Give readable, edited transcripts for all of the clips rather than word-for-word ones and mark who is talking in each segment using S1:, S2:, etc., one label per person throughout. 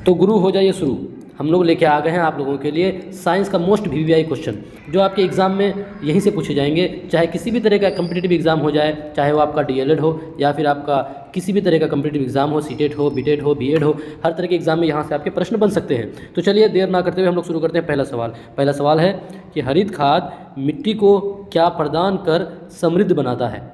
S1: तो गुरु हो जाइए शुरू। हम लोग लेके आ गए हैं आप लोगों के लिए साइंस का मोस्ट वीवीआई क्वेश्चन, जो आपके एग्जाम में यहीं से पूछे जाएंगे। चाहे किसी भी तरह का कम्पिटिटिव एग्जाम हो जाए, चाहे वो आपका डीएलएड हो या फिर आपका किसी भी तरह का कम्पिटिटिव एग्जाम हो, सीटेट हो, बीटेट हो, बीएड हो, हर तरह के एग्जाम में यहाँ से आपके प्रश्न बन सकते हैं। तो चलिए देर ना करते हुए हम लोग शुरू करते हैं। पहला सवाल है कि हरित खाद मिट्टी को क्या प्रदान कर समृद्ध बनाता है।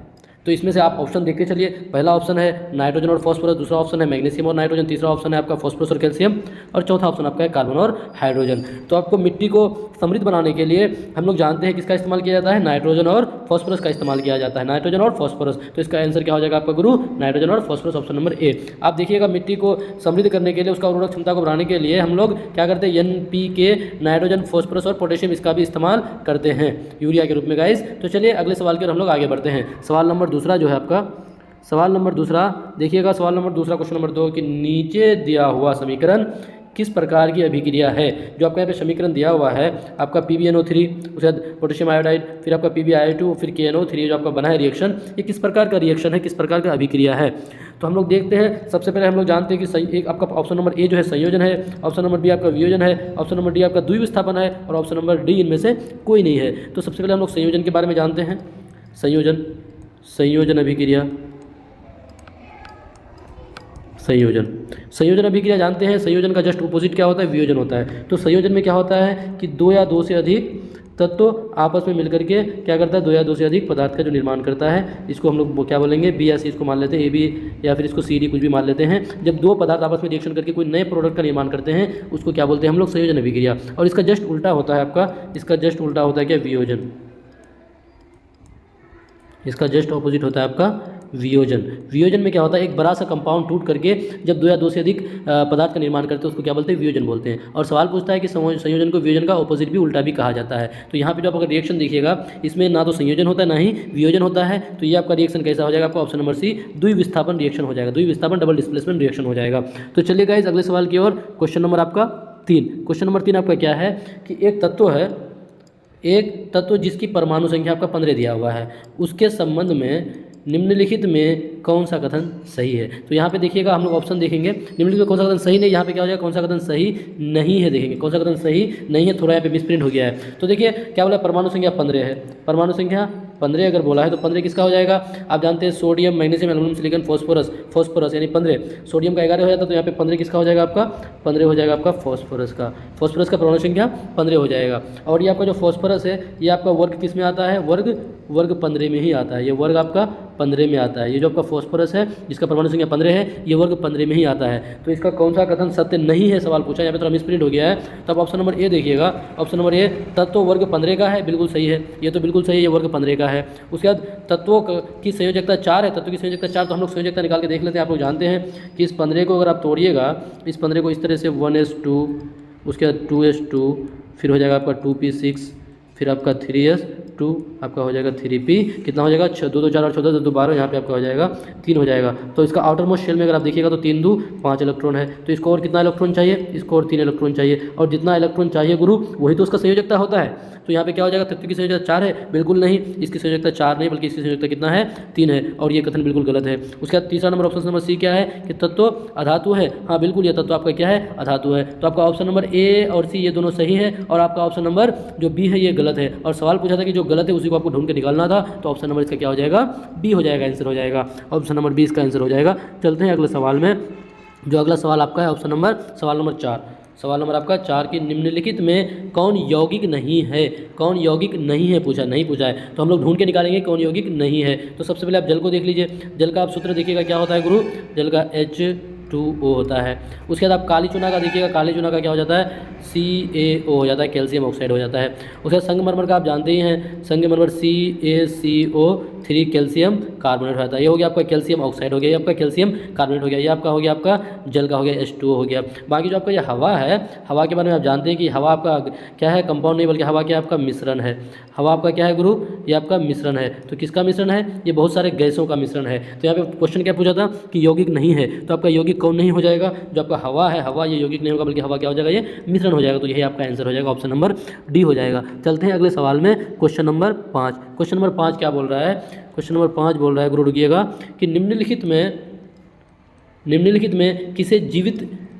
S1: तो इसमें से आप ऑप्शन देख के चलिए। पहला ऑप्शन है नाइट्रोजन और फॉस्फोरस, दूसरा ऑप्शन है मैग्नीशियम और नाइट्रोजन, तीसरा ऑप्शन है आपका फॉस्फोरस और कैल्शियम, और चौथा ऑप्शन आपका है कार्बन और हाइड्रोजन। तो आपको मिट्टी को समृद्ध बनाने के लिए हम लोग जानते हैं किसका इस्तेमाल किया जाता है, नाइट्रोजन और फॉस्फोरस का इस्तेमाल किया जाता है, नाइट्रोजन और फॉस्फोरस। तो इसका आंसर क्या हो जाएगा आपका गुरु, नाइट्रोजन और फॉस्फोरस, ऑप्शन नंबर ए। आप देखिएगा मिट्टी को समृद्ध करने के लिए, उसका उर्वरक क्षमता को बढ़ाने के लिए हम लोग क्या करते हैं, NPK, नाइट्रोजन, फॉस्फोरस और पोटेशियम, इसका भी इस्तेमाल करते हैं यूरिया के रूप में गाइस। तो चलिए अगले सवाल की ओर हम लोग आगे बढ़ते हैं। सवाल नंबर दूसरा जो है आपका, सवाल नंबर दूसरा देखिएगा, सवाल नंबर दूसरा क्वेश्चन नंबर 2 कि नीचे दिया हुआ समीकरण किस प्रकार की अभिक्रिया है। जो आपका यहाँ पे समीकरण दिया हुआ है आपका PbNO3, उसके बाद पोटेशियम आयोडाइड, फिर आपका PbI2, फिर KNO3, जो आपका बना है रिएक्शन, ये किस प्रकार का रिएक्शन है, किस प्रकार का अभिक्रिया है। तो हम लोग देखते हैं। सबसे पहले हम लोग जानते हैं कि सही एक आपका ऑप्शन नंबर ए जो है संयोजन है, ऑप्शन नंबर बी आपका वियोजन है, ऑप्शन नंबर डी आपका द्विविस्थापन है, और ऑप्शन नंबर डी इनमें से कोई नहीं है। तो सबसे पहले हम लोग संयोजन के बारे में जानते हैं। संयोजन अभिक्रिया, संयोजन अभिक्रिया जानते हैं। संयोजन का जस्ट अपोजिट क्या होता है, वियोजन होता है। तो संयोजन में क्या होता है कि दो या दो से अधिक तत्व आपस में मिलकर के क्या करता है, दो या दो से अधिक पदार्थ का जो निर्माण करता है। इसको हम लोग क्या बोलेंगे, बी या सी इसको मान लेते हैं, ए बी या फिर इसको सी डी कुछ भी मान लेते हैं। जब दो पदार्थ आपस में रिएक्शन करके कोई नए प्रोडक्ट का निर्माण करते हैं, उसको क्या बोलते हैं हम लोग, संयोजन अभिक्रिया। और इसका जस्ट उल्टा होता है आपका, इसका जस्ट उल्टा होता है क्या, वियोजन। इसका जस्ट ऑपोजिट होता है आपका वियोजन। वियोजन में क्या होता है, एक बड़ा सा कंपाउंड टूट करके जब दो या दो से अधिक पदार्थ का निर्माण करते हैं, उसको क्या बोलते हैं, वियोजन बोलते हैं। और सवाल पूछता है कि संयोजन को वियोजन का ऑपोजिट भी, उल्टा भी कहा जाता है। तो यहाँ पे जो आप अगर रिएक्शन देखिएगा, इसमें ना तो संयोजन होता है ना ही वियोजन होता है। तो ये आपका रिएक्शन कैसा हो जाएगा, आपका ऑप्शन नंबर सी द्विविस्थापन रिएक्शन हो जाएगा, द्विविस्थापन डबल डिस्प्लेसमेंट रिएक्शन हो जाएगा। तो चलिए गाइस अगले सवाल की ओर। क्वेश्चन नंबर आपका 3। क्वेश्चन नंबर 3 आपका क्या है कि एक तत्व जिसकी परमाणु संख्या आपका 15 दिया हुआ है, उसके संबंध में निम्नलिखित में कौन सा कथन सही है। तो यहाँ पे देखिएगा हम लोग ऑप्शन देखेंगे, निम्नलिखित में कौन सा कथन सही नहीं, यहाँ पे क्या हो जाएगा, कौन सा कथन सही नहीं है। देखेंगे कौन सा कथन सही नहीं है, थोड़ा यहाँ पे मिसप्रिंट हो गया है। तो देखिए क्या बोला, परमाणु संख्या 15 है, परमाणु संख्या 15 अगर बोला है तो 15 किसका हो जाएगा, आप जानते हैं sodium, magnesium, aluminium, silicon, phosphorus यानी 15। सोडियम का 11 हो जाता है, तो यहाँ पे 15 किसका हो जाएगा, आपका 15 हो जाएगा आपका फॉस्फोरस का परमाणु संख्या 15 हो जाएगा। और ये आपका जो फॉस्फोरस है, ये आपका वर्ग किस में आता है, वर्ग 15 में ही आता है। ये वर्ग आपका 15 में आता है। ये जो आपका फॉस्फोरस है जिसका परमाणु संख्या 15 है, ये वर्ग 15 में ही आता है। तो इसका कौन सा कथन सत्य नहीं है, सवाल पूछा, यहाँ पे थोड़ा मिसप्रिंट हो गया है। तो आप ऑप्शन नंबर ए देखिएगा, ऑप्शन नंबर ए, तत्व वर्ग 15 का है, बिल्कुल सही है, ये तो बिल्कुल सही है, ये वर्ग 15 का है। उसके बाद तत्वों की संयोजकता 4 है, तत्व की संयोजकता 4, तो हम लोग संयोजकता निकाल के देख लेते हैं। आप लोग जानते हैं कि इस 15 को अगर आप तोड़िएगा, इस 15 को इस तरह से 1s2, उसके बाद 2s2, फिर हो जाएगा आपका 2p6, फिर आपका 3s2, आपका हो जाएगा 3p, कितना हो जाएगा 2 2 4 और 14 2 12, यहाँ पे आपका हो जाएगा 3 हो जाएगा। तो इसका आउटर मोस्ट शेल में अगर आप देखिएगा तो 3 2 5 इलेक्ट्रॉन है। तो इसको और कितना इलेक्ट्रॉन चाहिए, इसको और 3 इलेक्ट्रॉन चाहिए, और जितना इलेक्ट्रॉन चाहिए गुरु वही तो उसका संयोजकता होता है। तो यहाँ पे क्या हो जाएगा, तत्व की संयोजकता 4 है, बिल्कुल नहीं, इसकी संयोजकता 4 नहीं बल्कि इसकी संयोजकता कितना है, 3 है, और ये कथन बिल्कुल गलत है। उसके बाद तीसरा नंबर ऑप्शन नंबर सी क्या है कि तत्व अधातु है, हाँ बिल्कुल, ये तत्व आपका क्या है, अधातु है। तो आपका ऑप्शन नंबर ए और सी ये दोनों सही है, और आपका ऑप्शन नंबर जो बी है ये गलत है। और सवाल पूछा था कि जो गलत है उसी को आपको ढूंढ के निकालना था, तो ऑप्शन नंबर इसका क्या हो जाएगा, बी हो जाएगा, आंसर हो जाएगा, ऑप्शन नंबर बी इसका आंसर हो जाएगा। चलते हैं अगले सवाल में। जो अगला सवाल आपका है सवाल नंबर 4, सवाल नंबर आपका 4 की निम्नलिखित में कौन यौगिक नहीं है, कौन यौगिक नहीं है, नहीं पूछा है, तो हम लोग ढूंढ के निकालेंगे कौन यौगिक नहीं है। तो सबसे पहले आप जल को देख लीजिए, जल का आप सूत्र देखिएगा क्या होता है गुरु, जल का H2O होता है। उसके बाद आप काली चूना का देखिएगा, काली चूना का क्या हो जाता है, CaO हो जाता है, कैल्शियम ऑक्साइड हो जाता है। उसके बाद संगमरमर का आप जानते ही हैं, संगमरमर CaCO3 कैल्शियम कार्बोनेट होता है। ये हो गया आपका कैल्शियम ऑक्साइड हो गया, ये आपका कैल्शियम कार्बोनेट हो गया, ये आपका हो गया आपका जल का हो गया H2O हो गया। बाकी जो आपका ये हवा है, हवा के बारे में आप जानते हैं कि हवा आपका क्या है, कंपाउंड नहीं बल्कि हवा क्या आपका मिश्रण है। हवा आपका क्या है गुरु, ये आपका मिश्रण है। तो किसका मिश्रण है, ये बहुत सारे गैसों का मिश्रण है। तो यहाँ पे क्वेश्चन क्या पूछा था कि यौगिक नहीं है, तो आपका यौगिक कौन नहीं हो जाएगा, जो आपका हवा है, हवा ये यौगिक नहीं होगा बल्कि हवा क्या हो जाएगा, ये मिश्रण हो जाएगा। तो यही आपका आंसर हो जाएगा, ऑप्शन नंबर डी हो जाएगा। चलते हैं अगले सवाल में, क्वेश्चन नंबर 5। क्वेश्चन नंबर 5 क्या बोल रहा है, क्वेश्चन नंबर 5 बोल रहा है गुरु रुकिएगा कि निम्नलिखित में किसे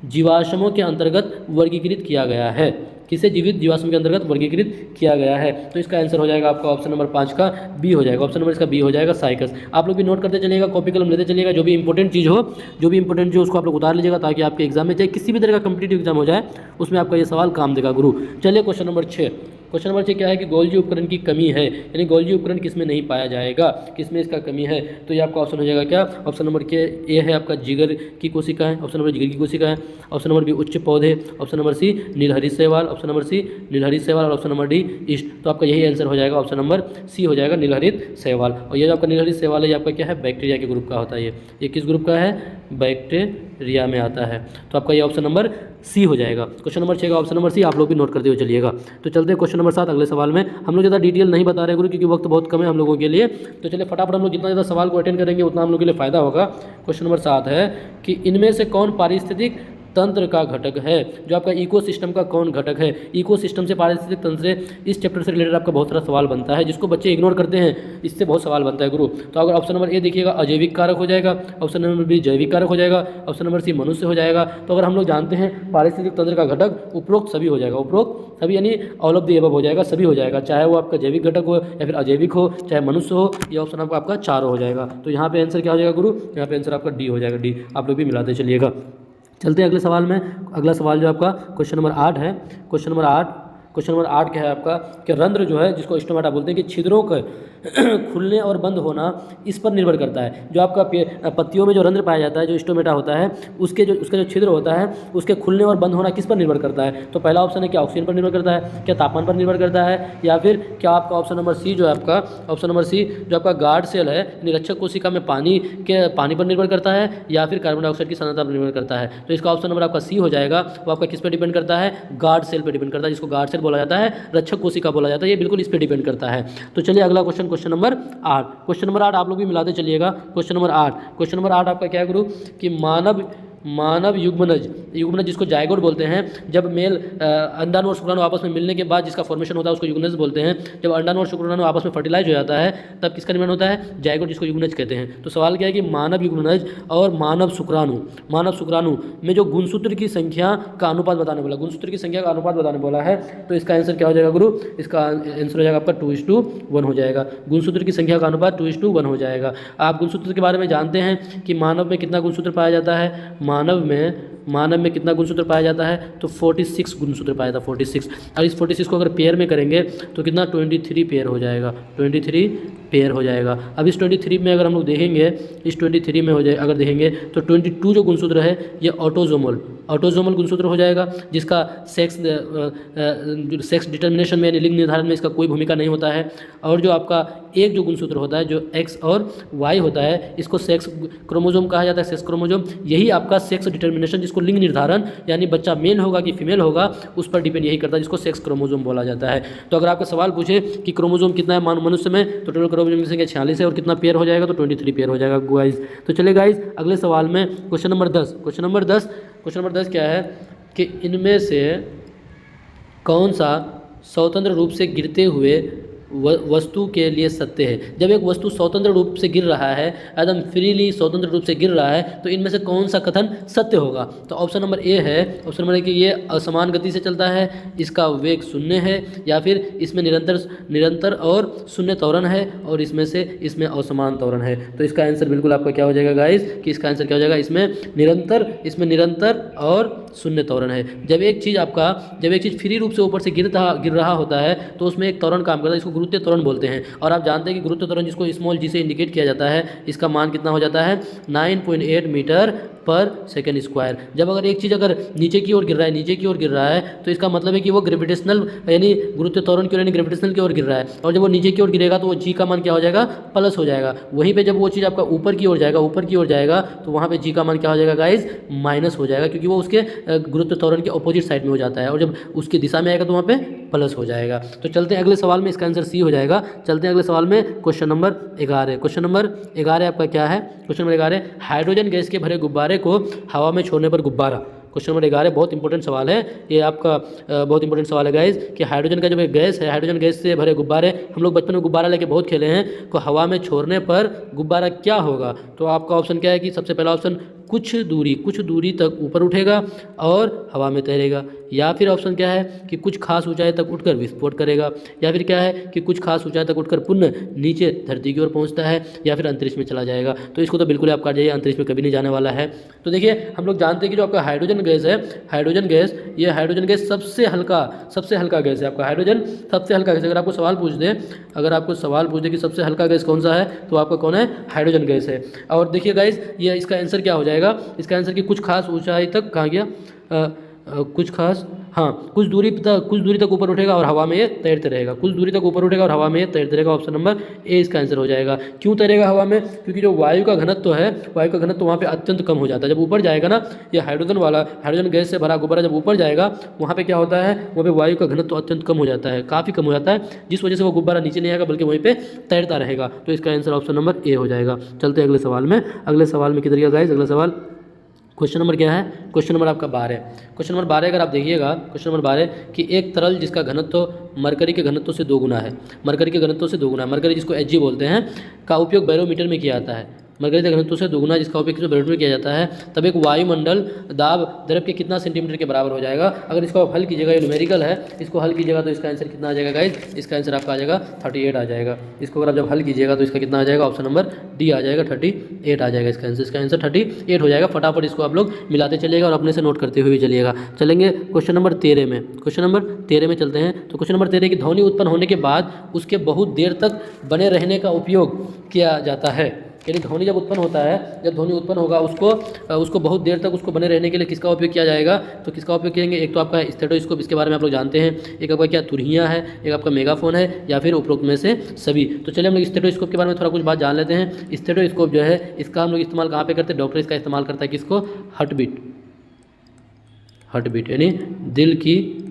S1: जीवाश्मों के अंतर्गत वर्गीकृत किया गया है। किसे जीवित जीवाश्म के अंतर्गत वर्गीकृत किया गया है। तो इसका आंसर हो जाएगा आपका ऑप्शन नंबर 5 का बी हो जाएगा। ऑप्शन नंबर इसका बी हो जाएगा साइकस। आप लोग भी नोट करते चलिएगा, कॉपी कलम लेते चलिएगा, जो भी इंपॉर्टेंट चीज़ हो, जो भी इंपॉर्टेंट चीज़ उसको आप लोग उतार लीजिएगा, ताकि आपके एग्जाम में चाहे किसी भी तरह का कंपटीटिव एग्जाम हो जाए उसमें आपका ये सवाल काम देगा गुरु। चलिए क्वेश्चन नंबर 6। क्वेश्चन नंबर 6 क्या है कि गोल्जी उपकरण की कमी है, यानी गोल्जी उपकरण किसमें नहीं पाया जाएगा, किसमें इसका कमी है। तो ये आपका ऑप्शन हो जाएगा क्या, ऑप्शन नंबर के ए है आपका जिगर की कोशिका है, ऑप्शन नंबर जिगर की कोशिका है, ऑप्शन नंबर बी उच्च पौधे, ऑप्शन नंबर सी नीलहरित शैवाल, ऑप्शन नंबर सी नीलहरित शैवाल और ऑप्शन नंबर डी ईस्ट। तो आपका यही आंसर हो जाएगा, ऑप्शन नंबर सी हो जाएगा नीलहरित शैवाल। और ये जो आपका नीलहरित शैवाल है ये आपका क्या है, बैक्टीरिया के ग्रुप का होता है। ये किस ग्रुप का है, बैक्टीरिया में आता है। तो आपका ये ऑप्शन नंबर सी हो जाएगा। क्वेश्चन नंबर 6 का ऑप्शन नंबर सी आप लोग भी नोट करते हुए चलिएगा। तो चलते हैं क्वेश्चन नंबर 7 अगले सवाल में। हम लोग ज़्यादा डिटेल नहीं बता रहे गुरु, क्योंकि वक्त बहुत कम है हम लोगों के लिए। तो चलिए फटाफट हम लोग जितना ज़्यादा सवाल को अटेंड करेंगे उतना हम लोग के लिए फायदा होगा। क्वेश्चन नंबर 7 है कि इनमें से कौन पारिस्थितिक तंत्र का घटक है। जो आपका इकोसिस्टम का कौन घटक है। इकोसिस्टम से पारिस्थितिक तंत्र से इस चैप्टर से रिलेटेड आपका बहुत सारा सवाल बनता है, जिसको बच्चे इग्नोर करते हैं, इससे बहुत सवाल बनता है गुरु। तो अगर ऑप्शन नंबर ए देखिएगा अजैविक कारक हो जाएगा, ऑप्शन नंबर बी जैविक कारक हो जाएगा, ऑप्शन नंबर सी मनुष्य हो जाएगा। तो अगर हम लोग जानते हैं पारिस्थितिक तंत्र का घटक उपरोक्त सभी हो जाएगा, उपरोक्त सभी यानी ऑल ऑफ द एबव हो जाएगा, सभी हो जाएगा, चाहे वो आपका जैविक घटक हो या फिर अजैविक हो, चाहे मनुष्य हो। ये ऑप्शन आपका चारों हो जाएगा। तो यहाँ पे आंसर क्या हो जाएगा गुरु, यहाँ पे आंसर आपका डी हो जाएगा, डी। आप लोग भी मिलाते चलिएगा। चलते हैं अगले सवाल में। अगला सवाल जो आपका क्वेश्चन नंबर 8 है। क्वेश्चन नंबर 8 क्या है आपका कि रंध्र जो है जिसको स्टोमेटा बोलते हैं कि छिद्रों का खुलने और बंद होना इस पर निर्भर करता है। जो आपका पत्तियों में जो रंध्र पाया जाता है, जो स्टोमेटा होता है, उसका जो छिद्र होता है उसके खुलने और बंद होना किस पर निर्भर करता है। तो पहला ऑप्शन है क्या ऑक्सीजन पर निर्भर करता है, क्या तापमान पर निर्भर करता है, या फिर क्या आपका ऑप्शन नंबर सी जो है आपका ऑप्शन नंबर सी जो आपका गार्ड सेल है निरक्षक कोशिका में पानी पर निर्भर करता है, या फिर कार्बन डाइऑक्साइड की सांद्रता पर निर्भर करता है। तो इसका ऑप्शन नंबर आपका सी हो जाएगा। वो आपका किस पर डिपेंड करता है, गार्ड सेल पर डिपेंड करता है, जिसको गार्ड सेल बोला जाता है, रक्षक कोशिका बोला जाता है। ये बिल्कुल इस पर डिपेंड करता है। तो चलिए अगला question, question number 8। Question number 8 आप लोग भी मिलाते चलिएगा। क्वेश्चन नंबर 8 आपका क्या है गुरु कि मानव युग्मनज जिसको जायगोट बोलते हैं, जब मेल अंडाणु और शुक्राणु आपस में मिलने के बाद जिसका फॉर्मेशन होता है उसको युग्मनज बोलते हैं। जब अंडाणु और शुक्राणु आपस में फर्टिलाइज हो जाता है तब किसका निर्माण होता है, जायगोट, जिसको युग्मनज कहते हैं। तो सवाल क्या है कि मानव युग्मनज और मानव शुक्राणु में जो गुणसूत्र की संख्या का अनुपात बताने बोला, गुणसूत्र की संख्या का अनुपात बताने बोला है। तो इसका आंसर क्या हो जाएगा गुरु, इसका आंसर हो जाएगा आपका 2:1 हो जाएगा। गुणसूत्र की संख्या का अनुपात 2:1 हो जाएगा। आप गुणसूत्र के बारे में जानते हैं कि मानव में कितना गुणसूत्र पाया जाता है, मानव में कितना गुणसूत्र पाया जाता है, तो 46 गुणसूत्र पाया जाता है, 46। और इस 46 को अगर पेयर में करेंगे तो कितना 23 पेयर हो जाएगा, 23 पेयर हो जाएगा। अब इस 23 में अगर हम लोग देखेंगे, इस 23 में हो जाए अगर देखेंगे तो 22 जो गुणसूत्र है ये ऑटोजोमल गुणसूत्र हो जाएगा, जिसका सेक्स डिटर्मिनेशन में यानी लिंग निर्धारण में इसका कोई भूमिका नहीं होता है। और जो आपका एक जो गुणसूत्र होता है जो एक्स और वाई होता है, इसको सेक्स क्रोमोजोम कहा जाता है, सेक्स क्रोमोजोम। यही आपका सेक्स डिटर्मिनेशन, जिसको लिंग निर्धारण यानी बच्चा मेल होगा कि फीमेल होगा, उस पर डिपेंड यही करता है, जिसको सेक्स क्रोमोजोम बोला जाता है। तो अगर आपका सवाल पूछे कि क्रोमोजोम कितना है मनुष्य में, तो टोटल क्रोमोजोम की संख्या 46 है और कितना पेयर हो जाएगा, तो 23 पेयर हो जाएगा गाइस। तो चले गाइस अगले सवाल में क्वेश्चन नंबर 10 क्या है कि इनमें से कौन सा स्वतंत्र रूप से गिरते हुए वस्तु के लिए सत्य है। जब एक वस्तु स्वतंत्र रूप से गिर रहा है, एकदम फ्रीली स्वतंत्र रूप से गिर रहा है, तो इनमें से कौन सा कथन सत्य होगा। तो ऑप्शन नंबर ए है, ऑप्शन नंबर ए कि ये असमान गति से चलता है, इसका वेग शून्य है, या फिर इसमें निरंतर और शून्य त्वरण है, और इसमें असमान त्वरण है। तो इसका आंसर बिल्कुल आपका क्या हो जाएगा गाइस, कि इसका आंसर क्या हो जाएगा, इसमें निरंतर और शून्य त्वरण है। जब एक चीज़ फ्री रूप से ऊपर से गिर रहा होता है तो उसमें एक त्वरण काम करता है, इसको गुरुत्व त्वरण बोलते हैं। और आप जानते हैं कि गुरुत्व त्वरण जिसको स्मॉल जी से इंडिकेट किया जाता है, इसका मान कितना हो जाता है 9.8 मीटर पर सेकेंड स्क्वायर। जब अगर एक चीज़ अगर नीचे की ओर गिर रहा है तो इसका मतलब है कि वो ग्रेविटेशनल यानी गुरुत्व त्वरण की ओर यानी ग्रेविटेशनल की ओर गिर रहा है। और जब वो नीचे की ओर गिरेगा तो वो जी का मान क्या हो जाएगा, प्लस हो जाएगा। वहीं पे जब वो चीज़ आपका ऊपर की ओर जाएगा तो वहाँ पे जी का मान क्या हो जाएगा गाइस, माइनस हो जाएगा, क्योंकि वो उसके गुरुत्व त्वरण के अपोजिट साइड में हो जाता है। और जब उसकी दिशा में आएगा तो वहाँ पे प्लस हो जाएगा। तो चलते हैं अगले सवाल में, इसका आंसर सी हो जाएगा। चलते हैं अगले सवाल में, क्वेश्चन नंबर 11। क्वेश्चन नंबर 11 आपका क्या है, क्वेश्चन नंबर 11 हाइड्रोजन गैस के भरे गुब्बारे को हवा में छोड़ने पर गुब्बारा। क्वेश्चन नंबर 11 बहुत इंपॉर्टेंट सवाल है ये आपका, बहुत इंपॉर्टेंट सवाल है गाइस कि हाइड्रोजन का जो एक गैस है, हाइड्रोजन गैस से भरे गुब्बारे, हम लोग बचपन में गुब्बारा लेके बहुत खेले हैं, को हवा में छोड़ने पर गुब्बारा क्या होगा। तो आपका ऑप्शन क्या है कि सबसे पहला ऑप्शन कुछ दूरी तक ऊपर उठेगा और हवा में तैरेगा। या फिर ऑप्शन क्या है कि कुछ खास ऊंचाई तक उठकर विस्फोट करेगा। या फिर क्या है कि कुछ खास ऊंचाई तक उठकर पुनः नीचे धरती की ओर पहुंचता है। या फिर अंतरिक्ष में चला जाएगा। तो इसको तो बिल्कुल आप काट जाइए, अंतरिक्ष में कभी नहीं जाने वाला है। तो देखिए हम लोग जानते हैं कि जो आपका हाइड्रोजन गैस है, हाइड्रोजन गैस सबसे हल्का गैस है। आपका हाइड्रोजन सबसे हल्का गैस। अगर आपको सवाल पूछ दे कि सबसे हल्का गैस कौन सा है, तो आपका कौन है, हाइड्रोजन गैस है। और देखिए गाइस, ये इसका आंसर क्या हो जाएगा, इसका आंसर कि कुछ खास ऊंचाई तक कहाँ गया, कुछ दूरी तक ऊपर उठेगा और हवा में ये तैरते रहेगा। कुछ दूरी तक ऊपर उठेगा और हवा में ये तैरते रहेगा। ऑप्शन नंबर ए इसका आंसर हो जाएगा। क्यों तैरेगा हवा में, क्योंकि जो वायु का घनत्व वहाँ पे अत्यंत कम हो जाता है। जब ऊपर जाएगा ना, ये हाइड्रोजन गैस से भरा गुब्बारा जब ऊपर जाएगा, वहाँ पे क्या होता है, वहाँ पे वायु का घनत्व अत्यंत कम हो जाता है, काफ़ी कम हो जाता है, जिस वजह से वो गुब्बारा नीचे नहीं आएगा बल्कि वहीं पे तैरता रहेगा। तो इसका आंसर ऑप्शन नंबर ए हो जाएगा। चलते हैं अगले सवाल में। अगले सवाल में किधर गया गाइस, अगला सवाल क्वेश्चन नंबर क्या है, क्वेश्चन नंबर आपका 12। क्वेश्चन नंबर 12 अगर आप देखिएगा, क्वेश्चन नंबर 12 कि एक तरल जिसका घनत्व मरकरी के घनत्व से 2 गुना है, मरकरी जिसको Hg बोलते हैं, का उपयोग बैरोमीटर में किया जाता है। मरकरी के घनत्व से 2 गुना जिसका उपयोग बैरोमीटर में किया जाता है, तब एक वायुमंडल दाब द्रव के कितना सेंटीमीटर के बराबर हो जाएगा। अगर इसको आप हल कीजिएगा, ये न्यूमेरिकल है, इसको हल कीजिएगा तो इसका आंसर कितना आ जाएगा गाइस, इसका आंसर आपका आ जाएगा 38 आ जाएगा। इसको अगर आप जब हल कीजिएगा तो इसका कितना आ जाएगा, ऑप्शन नंबर डी आ जाएगा, 38 आ जाएगा इसका आंसर 38 हो जाएगा। फटाफट इसको आप लोग मिलाते चलिएगा और अपने से नोट करते हुए चलिएगा। चलेंगे क्वेश्चन नंबर 13 में। क्वेश्चन नंबर 13 में चलते हैं। तो क्वेश्चन नंबर 13 की ध्वनि उत्पन्न होने के बाद उसके बहुत देर तक बने रहने का उपयोग किया जाता है। यानी ध्वनि जब उत्पन्न होता है, जब ध्वनि उत्पन्न होगा उसको बहुत देर तक उसको बने रहने के लिए किसका उपयोग किया जाएगा, तो किसका उपयोग करेंगे, एक तो आपका स्टेथोस्कोप, इसके बारे में आप लोग जानते हैं, एक आपका क्या तुरहियाँ है, एक आपका मेगाफोन है, या फिर उपरोक्त में से सभी। तो चलिए हम लोग स्टेथोस्कोप के बारे में थोड़ा कुछ बात जान लेते हैं। स्टेथोस्कोप जो है इसका हम लोग इस्तेमाल कहाँ पे करते हैं, डॉक्टर इसका इस्तेमाल करता है किसको, हार्ट बीट यानी दिल की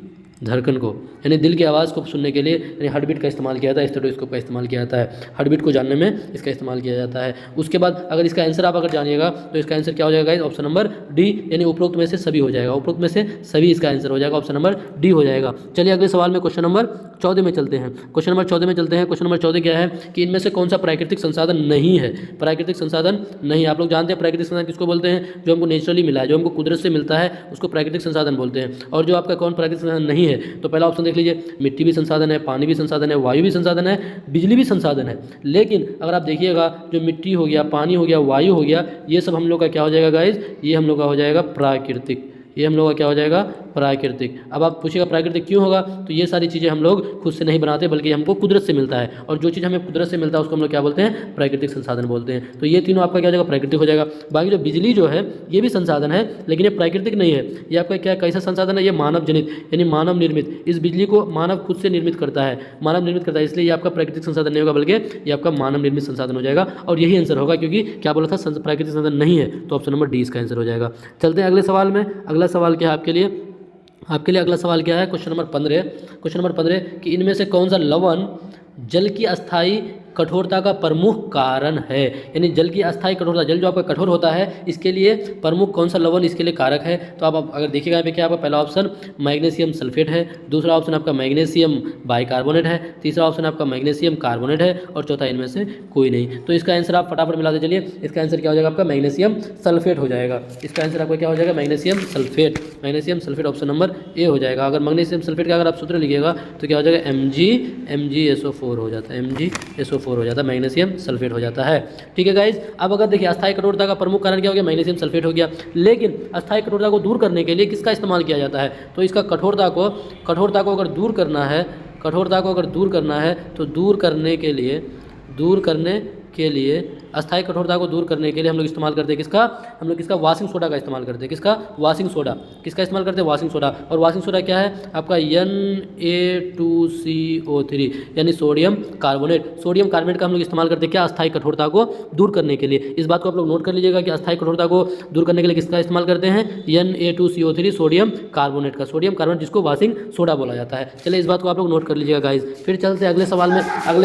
S1: धड़कन को, यानी दिल की आवाज़ को सुनने के लिए यानी हार्ट बीट का इस्तेमाल किया जाता है, स्टेथोस्कोप का इस्तेमाल किया जाता है, हार्ट बीट को जानने में इसका इस्तेमाल किया जाता है। उसके बाद अगर इसका आंसर आप अगर जानिएगा तो इसका आंसर क्या हो जाएगा, ऑप्शन नंबर डी, यानी उपरोक्त में से सभी हो जाएगा, उपरोक्त में से सभी इसका आंसर हो जाएगा, ऑप्शन नंबर डी हो जाएगा। चलिए अगले सवाल में क्वेश्चन नंबर 14 में चलते हैं। क्वेश्चन नंबर 14 क्या है कि इनमें से कौन सा प्राकृतिक संसाधन नहीं है, प्राकृतिक संसाधन नहीं। आप लोग जानते हैं प्राकृतिक संसाधन किसको बोलते हैं, जो हमको नेचुरली मिला है, जो हमको कुदरत से मिलता है, उसको प्राकृतिक संसाधन बोलते हैं। और जो आपका कौन प्राकृतिक संसाधन नहीं है, तो पहला ऑप्शन देख लीजिए, मिट्टी भी संसाधन है, पानी भी संसाधन है, वायु भी संसाधन है, बिजली भी संसाधन है। लेकिन अगर आप देखिएगा जो मिट्टी हो गया, पानी हो गया, वायु हो गया, ये सब हम लोग का क्या हो जाएगा गाइज, ये हम लोग का हो जाएगा प्राकृतिक, ये हम लोग का क्या हो जाएगा, प्राकृतिक। अब आप पूछिएगा प्राकृतिक क्यों होगा, तो ये सारी चीज़ें हम लोग खुद से नहीं बनाते बल्कि हमको कुदरत से मिलता है, और जो चीज़ हमें कुदरत से मिलता है उसको हम लोग क्या बोलते हैं, प्राकृतिक संसाधन बोलते हैं। तो ये तीनों आपका क्या हो जाएगा, प्राकृतिक हो जाएगा। बाकी जो बिजली जो है ये भी संसाधन है, लेकिन ये प्राकृतिक नहीं है, ये आपका क्या कैसा संसाधन है, ये मानव जनित यानी मानव निर्मित। इस बिजली को मानव खुद से निर्मित करता है, इसलिए ये आपका प्राकृतिक संसाधन नहीं होगा बल्कि ये आपका मानव निर्मित संसाधन हो जाएगा। और यही आंसर होगा, क्योंकि क्या बोला था, प्राकृतिक संसाधन नहीं है, तो ऑप्शन नंबर डी इसका आंसर हो जाएगा। चलते हैं अगले सवाल में। अगला सवाल क्या है आपके लिए अगला सवाल क्या है, क्वेश्चन नंबर 15 कि इनमें से कौन सा लवण जल की अस्थायी कठोरता का प्रमुख कारण है। यानी जल की अस्थायी कठोरता, जल जो आपका कठोर होता है इसके लिए प्रमुख कौन सा लवण इसके लिए कारक है। तो आप अगर देखिएगा यहाँ पे क्या आपका पहला ऑप्शन मैग्नीशियम सल्फेट है, दूसरा ऑप्शन आपका मैग्नीशियम बाइकार्बोनेट है, तीसरा ऑप्शन आपका मैग्नीशियम कार्बोनेट है, और चौथा इनमें से कोई नहीं। तो इसका आंसर आप फटाफट मिलाते चलिए। इसका आंसर क्या हो जाएगा, आपका मैग्नीशियम सल्फेट हो जाएगा। इसका आंसर आपका क्या हो जाएगा, magnesium sulphate option number A हो जाएगा। अगर मैग्नीशियम सल्फेट का अगर आप सूत्र लिखिएगा तो क्या हो जाएगा, MgSO4 हो जाता है, MgSO4 हो जाता है, मैग्नीशियम सल्फेट हो जाता है। ठीक है गाइज। अब अगर देखिए अस्थायी कठोरता का प्रमुख कारण क्या हो गया, मैग्नीशियम सल्फेट हो गया। लेकिन अस्थायी कठोरता को दूर करने के लिए किसका इस्तेमाल किया जाता है, तो इसका कठोरता को अगर दूर करना है, तो दूर करने के लिए अस्थायी कठोरता को दूर करने के लिए हम लोग इस्तेमाल करते हैं किसका वाशिंग सोडा का इस्तेमाल करते हैं। किसका इस्तेमाल करते हैं, वाशिंग सोडा। और वाशिंग सोडा क्या है आपका Na2CO3 यानी सोडियम कार्बोनेट का हम लोग इस्तेमाल करते हैं क्या, अस्थायी कठोरता को दूर करने के लिए। इस बात को आप लोग नोट कर लीजिएगा कि अस्थायी कठोरता को दूर करने के लिए किसका इस्तेमाल करते हैं, Na2CO3 सोडियम कार्बोनेट जिसको वाशिंग सोडा बोला जाता है। चलिए इस बात को आप लोग नोट कर लीजिएगा गाइज। फिर चलते हैं अगले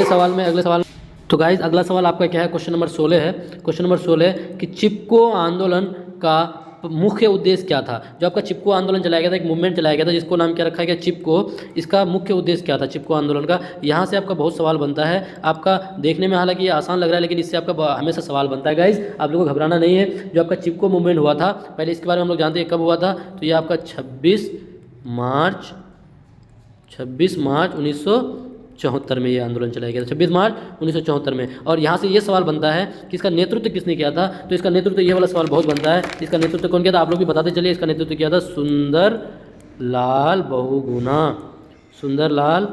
S1: सवाल में। तो गाइज अगला सवाल आपका क्या है, क्वेश्चन नंबर 16 है। क्वेश्चन नंबर 16 कि चिपको आंदोलन का मुख्य उद्देश्य क्या था। जो आपका चिपको आंदोलन चलाया गया था, एक मूवमेंट चलाया गया था जिसको नाम क्या रखा गया, चिपको, इसका मुख्य उद्देश्य क्या था चिपको आंदोलन का। यहाँ से आपका बहुत सवाल बनता है, आपका देखने में हालांकि ये आसान लग रहा है लेकिन इससे आपका हमेशा सवाल बनता है गाइज, आप लोगों को घबराना नहीं है। जो आपका चिपको मूवमेंट हुआ था, पहले इसके बारे में हम लोग जानते हैं कब हुआ था, तो ये आपका 26 मार्च 1974 में ये आंदोलन चलाया गया था, 26 मार्च 1974 में। और यहाँ से ये सवाल बनता है कि इसका नेतृत्व किसने किया था, तो इसका नेतृत्व ये वाला सवाल बहुत बनता है, इसका नेतृत्व कौन किया था, आप लोग भी बताते चलिए। इसका नेतृत्व किया था सुंदरलाल बहुगुणा, सुंदरलाल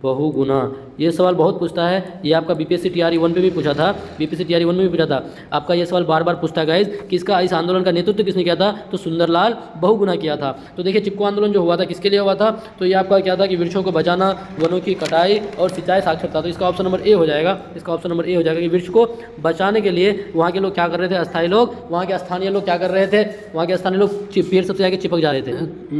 S1: बहुगुणा। ये सवाल बहुत पूछता है, ये आपका बीपीएससी टीआरई 1 पे भी पूछा था, बीपीएससी टीआरई 1 में भी पूछा था। आपका ये सवाल बार बार पूछता है गाइज कि इसका इस आंदोलन का नेतृत्व किसने किया था, तो सुंदरलाल बहुगुणा किया था। तो देखिए चिपको आंदोलन जो हुआ था किसके लिए हुआ था, तो ये आपका क्या था कि वृक्षों को बचाना, वनों की कटाई और सिंचाई साक्षरता। तो इसका ऑप्शन नंबर ए हो जाएगा, इसका ऑप्शन नंबर ए हो जाएगा कि वृक्ष को बचाने के लिए वहाँ के लोग क्या कर रहे थे, अस्थायी लोग, वहाँ के स्थानीय लोग क्या कर रहे थे, वहाँ के स्थानीय लोग पेड़ सबसे आगे चिपक जा रहे थे।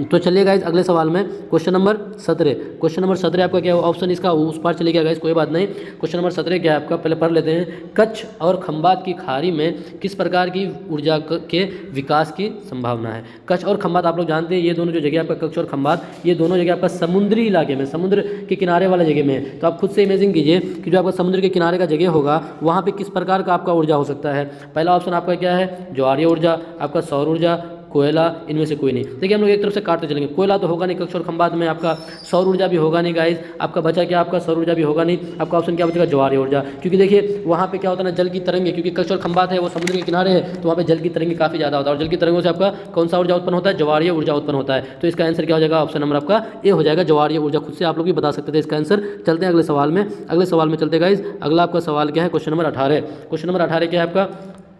S1: तो चलिए गाइज अगले सवाल में क्वेश्चन नंबर 17, क्वेश्चन नंबर 17 आपका क्या ऑप्शन इसका उस पार चले गया गाइज, कोई बात नहीं। क्वेश्चन नंबर 17 क्या है आपका, पहले पढ़ लेते हैं। कच्छ और खंबात की खाड़ी में किस प्रकार की ऊर्जा के विकास की संभावना है। कच्छ और खंबात आप लोग जानते हैं, ये दोनों जो जगह आपका कच्छ और खंबात, ये दोनों जगह आपका समुद्री इलाके में, समुद्र के किनारे वाले जगह में है। तो आप खुद से इमेजिन कीजिए कि जो आपका समुद्र के किनारे का जगह होगा वहाँ पे किस प्रकार का आपका ऊर्जा हो सकता है। पहला ऑप्शन आपका क्या है, ज्वारीय ऊर्जा, आपका सौर ऊर्जा, कोयला, इनमें से कोई नहीं। देखिए हम लोग एक तरफ से काटते चलेंगे, कोयला तो होगा नहीं कक्ष और खंबात में, आपका सौर ऊर्जा भी होगा नहीं गाइस, आपका बचा क्या, आपका सौर ऊर्जा भी होगा नहीं, आपका ऑप्शन क्या बचेगा, ज्वारीय ऊर्जा। क्योंकि देखिए वहाँ पे क्या होता है ना, जल की तरंगे, क्योंकि कक्ष और खंबात है वो समुद्र के किनारे है, तो वहाँ पे जल की तरंगे काफ़ी ज़्यादा होता है और जल की तरंगों से आपका कौन सा ऊर्जा उत्पन्न होता है, ज्वारीय ऊर्जा उत्पन्न होता है। तो इसका आंसर क्या हो जाएगा, ऑप्शन नंबर आपका ए हो जाएगा, ज्वारीय ऊर्जा। खुद से आप लोग भी बता सकते थे इसका आंसर। चलते हैं अगले सवाल में, अगले सवाल में चलते गाइस। अगला आपका सवाल क्या है, क्वेश्चन नंबर 18, क्वेश्चन नंबर 18 क्या है आपका,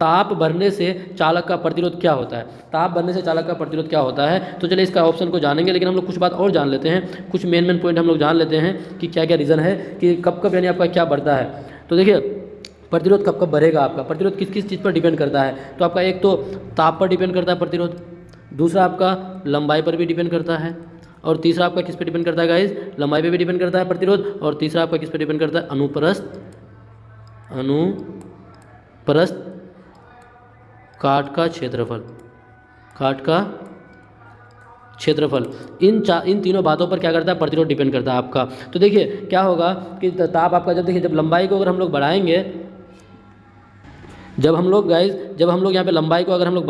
S1: ताप भरने से चालक का प्रतिरोध क्या होता है। ताप भरने से चालक का प्रतिरोध क्या होता है, तो चलिए इसका ऑप्शन को जानेंगे, लेकिन हम लोग कुछ बात और जान लेते हैं, कुछ मेन पॉइंट हम लोग जान लेते हैं कि क्या क्या रीज़न है कि कब कब यानी आपका क्या बढ़ता है। तो देखिए प्रतिरोध कब कब बढ़ेगा, आपका प्रतिरोध किस किस चीज़ पर डिपेंड करता है, तो आपका एक तो ताप पर डिपेंड करता है प्रतिरोध, दूसरा आपका लंबाई पर भी डिपेंड करता है, और तीसरा आपका किस पे डिपेंड करता है गाइज, लंबाई पे भी डिपेंड करता है प्रतिरोध, और तीसरा आपका किस पे डिपेंड करता है, अनुप्रस्थ काट का क्षेत्रफल, काट का क्षेत्रफल। इन तीनों बातों पर क्या करता है, प्रतिरोध डिपेंड करता है आपका। तो देखिए क्या होगा कि ताप आपका जब देखिए जब लंबाई को अगर हम लोग बढ़ाएंगे, जब हम लोग यहाँ पे लंबाई को अगर हम लोग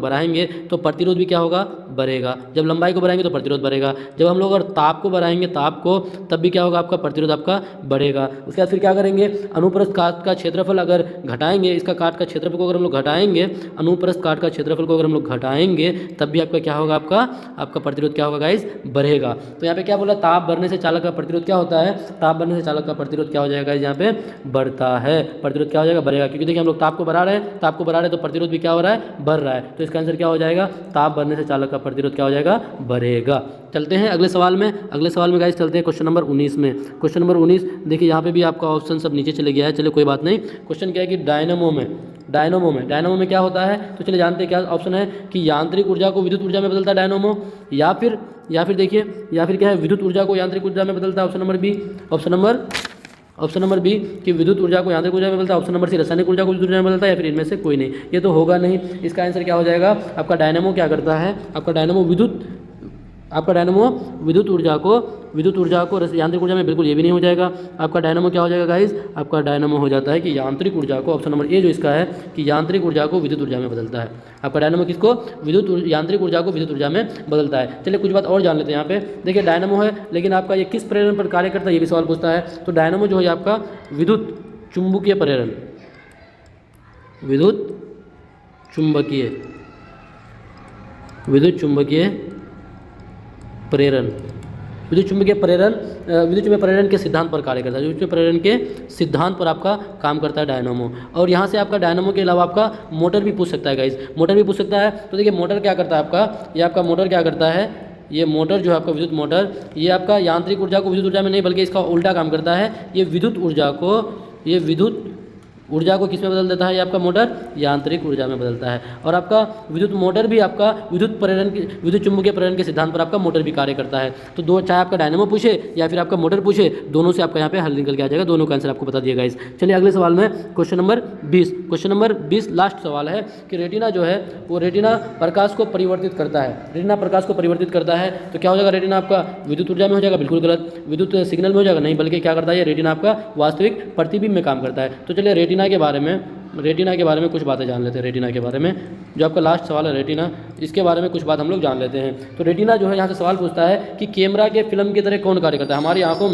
S1: बढ़ाएंगे तो प्रतिरोध भी क्या होगा, बढ़ेगा। जब लंबाई को बढ़ाएंगे तो प्रतिरोध बढ़ेगा। जब हम लोग अगर ताप को बढ़ाएंगे, ताप को, तब भी क्या होगा, आपका प्रतिरोध आपका बढ़ेगा। उसके बाद फिर क्या करेंगे, अनुप्रस्थ काट का क्षेत्रफल अगर घटाएंगे, इसका काट का क्षेत्रफल को अगर हम लोग घटाएंगे, अनुप्रस्थ काट का क्षेत्रफल को अगर हम लोग घटाएंगे, तब भी आपका क्या होगा, आपका प्रतिरोध क्या होगा गाइस, बढ़ेगा। तो यहाँ पे क्या बोला, ताप बढ़ने से चालक का प्रतिरोध क्या होता है, ताप बढ़ने से चालक का प्रतिरोध क्या हो जाएगा, यहाँ पे बढ़ता है, प्रतिरोध क्या हो जाएगा, बढ़ेगा। क्योंकि देखिए हम लोग ताप को बढ़ा रहे हैं, तो प्रतिरोध भी क्या हो रहा है, बढ़ रहा है। तो इसका आंसर क्या हो जाएगा, ताप बढ़ने से चालक का प्रतिरोध क्या हो जाएगा, बढ़ेगा। चलते हैं अगले सवाल में, गाइस चलते हैं क्वेश्चन नंबर 19 में। क्वेश्चन नंबर 19 देखिए यहाँ पे भी आपका ऑप्शन सब नीचे चले गया है, चलिए कोई बात नहीं। क्वेश्चन क्या है कि डायनामो में क्या होता है, तो चलिए जानते हैं क्या ऑप्शन है कि यांत्रिक ऊर्जा को विद्युत ऊर्जा में बदलता है डायनामो, या फिर देखिए क्या है, विद्युत ऊर्जा को यांत्रिक ऊर्जा में बदलता है, option number B, option number B कि विद्युत ऊर्जा को यांत्रिक ऊर्जा में बदलता है, ऑप्शन नंबर सी रासायनिक ऊर्जा को विद्युत ऊर्जा में बदलता है, या फिर इनमें से कोई नहीं। ये तो होगा नहीं, इसका आंसर क्या हो जाएगा, आपका डायनामो क्या करता है, आपका डायनामो विद्युत ऊर्जा को यांत्रिक ऊर्जा में, बिल्कुल ये भी नहीं हो जाएगा। आपका डायनामो क्या हो जाएगा गाइस, आपका डायनामो हो जाता है कि यांत्रिक ऊर्जा को, ऑप्शन नंबर ए जो इसका है कि यांत्रिक ऊर्जा को विद्युत ऊर्जा में बदलता है। आपका डायनामो किसको, यांत्रिक ऊर्जा को विद्युत ऊर्जा में बदलता है। चलिए कुछ बात और जान लेते हैं। यहाँ पे देखिए डायनामो है, लेकिन आपका ये किस प्रेरण पर कार्य करता है, ये भी सवाल पूछता है। तो डायनामो जो है आपका विद्युत चुंबकीय प्रेरण, विद्युत चुंबकीय प्रेरण के सिद्धांत पर कार्य करता है, विद्युत प्रेरण के सिद्धांत पर आपका काम करता है डायनामो। और यहाँ से आपका डायनामो के अलावा आपका मोटर भी पूछ सकता है गाइस, मोटर भी पूछ सकता है। तो देखिए मोटर क्या करता है आपका, ये आपका मोटर क्या करता है, ये मोटर जो है आपका विद्युत मोटर, ये आपका यांत्रिक ऊर्जा को विद्युत ऊर्जा में नहीं बल्कि इसका उल्टा काम करता है। ये विद्युत ऊर्जा को किस में बदल देता है ये आपका मोटर, यांत्रिक ऊर्जा में बदलता है। और आपका विद्युत मोटर भी आपका विद्युत चुम्बकीय प्रेरण के सिद्धांत पर आपका मोटर भी कार्य करता है। तो दो, चाहे आपका डायनेमो पूछे या फिर आपका मोटर पूछे, दोनों से आपका यहाँ पे हल निकल के आ जाएगा, दोनों का आंसर आपको बता दिया गाइस। चलिए अगले सवाल में question number 20। Question number 20 last सवाल है कि रेटिना जो है वो रेटिना प्रकाश को परिवर्तित करता है। रेटिना प्रकाश को परिवर्तित करता है तो क्या हो जाएगा, रेटिना आपका विद्युत ऊर्जा में हो जाएगा, बिल्कुल गलत। विद्युत सिग्नल में हो जाएगा, नहीं, बल्कि क्या करता है ये रेटिना आपका वास्तविक प्रतिबिंब में काम करता है। तो चलिए रेटिना के बारे में कुछ बातें जान लेते हैं। रेटिना के बारे में जो आपका लास्ट सवाल है रेटिना, इसके बारे में कुछ बात हम लोग जान लेते हैं। तो रेटिना जो है यहाँ से सवाल पूछता है कि कैमरा के फिल्म की तरह कौन कार्य करता है। हमारी आंखों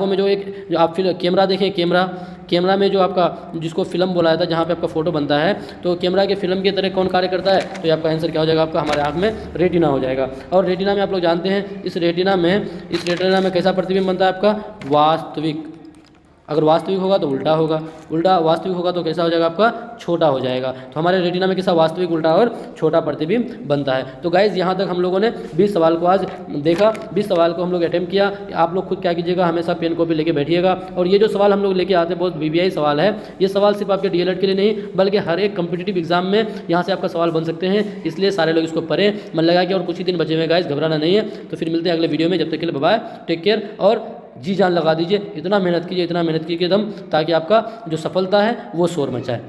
S1: में जो आप कैमरा देखें, कैमरा में जो आपका जिसको फिल्म बोला जाता है, जहाँ पे आपका फोटो बनता है, तो कैमरा के फिल्म की तरह कौन कार्य करता है, तो ये आपका आंसर क्या हो जाएगा, आपका हमारे आँख में रेटिना हो जाएगा। और रेटिना में आप लोग जानते हैं इस रेटिना में कैसा प्रतिबिंब बनता है आपका, वास्तविक। अगर वास्तविक होगा तो उल्टा होगा, वास्तविक होगा तो कैसा हो जाएगा आपका, छोटा हो जाएगा। तो हमारे रेटिना में कैसा वास्तविक, उल्टा और छोटा प्रतिबिंब बनता है। तो गाइज यहाँ तक हम लोगों ने 20 सवाल को आज देखा, 20 सवाल को हम लोग अटेम्प्ट किया। आप लोग खुद क्या कीजिएगा, हमेशा पेन कॉपी लेके बैठिएगा। और ये जो सवाल हम लोग लेके आते हैं बहुत VVI सवाल है, ये सवाल सिर्फ आपके DLED के लिए नहीं बल्कि हर एक कम्पिटिटिव एग्जाम में यहाँ से आपका सवाल बन सकते हैं। इसलिए सारे लोग इसको पढ़ें, मन लगा के, और कुछ ही दिन बचे हुए गाइज, घबराना नहीं है। तो फिर मिलते हैं अगले वीडियो में, जब तक के लिए बाय, टेक केयर और जी जान लगा दीजिए। इतना मेहनत कीजिए एकदम, ताकि आपका जो सफलता है वो शोर मचाए।